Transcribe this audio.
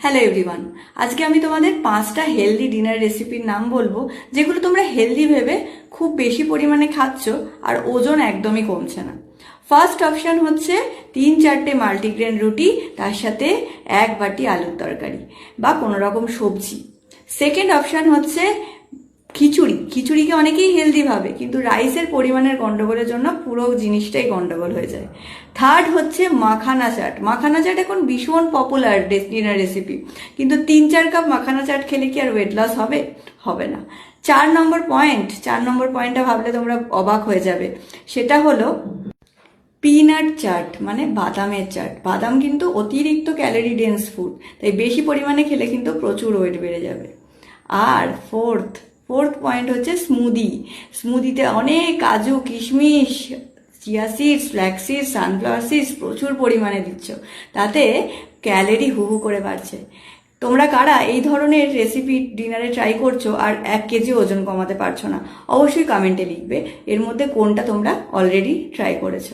Hello everyone, আজকে আমি তোমাদের 5টা হেলদি ডিনার রেসিপির নাম বলবো যেগুলো তোমরা হেলদি ভেবে খুব বেশি পরিমাণে খাচ্ছ আর ওজন একদমই কমছে না। ফার্স্ট অপশন হচ্ছে 3-4টে মাল্টিগ্রেন রুটি, তার সাথে 1 বাটি আলুর তরকারি বা কোনো রকম সবজি। সেকেন্ড অপশন হচ্ছে খিচুড়ি। খিচুড়িকে অনেকেই হেলদি ভাবে, কিন্তু রাইসের পরিমাণের গন্ডগোলের জন্য পুরো জিনিসটাই গন্ডগোল হয়ে যায়। থার্ড হচ্ছে মাখানা চাট। মাখানা চাট এখন ভীষণ পপুলার ডিনার রেসিপি, কিন্তু 3-4 কাপ মাখানা চাট খেলে কি আর ওয়েট লস হবে? হবে না। 4 নম্বর পয়েন্টটা ভাবলে তোমরা অবাক হয়ে যাবে, সেটা হলো পিনাট চাট, মানে বাদামের চাট। বাদাম কিন্তু অতিরিক্ত ক্যালোরি ডেন্স ফুড, তাই বেশি পরিমাণে খেলে কিন্তু প্রচুর ওয়েট বেড়ে যাবে। আর ফোর্থ পয়েন্ট হচ্ছে স্মুদি। স্মুদিতে অনেক কাজু, কিশমিশ, chia seeds, flax seeds, sunflower seeds প্রচুর পরিমাণে দিচ্ছ, তাতে ক্যালোরি হু হু করে বাড়ছে। তোমরা কারা এই ধরনের রেসিপি ডিনারে ট্রাই করছো আর 1 কেজি ওজন কমাতে পারছো না? অবশ্যই কমেন্টে লিখবে এর মধ্যে কোনটা তোমরা অলরেডি ট্রাই করেছো।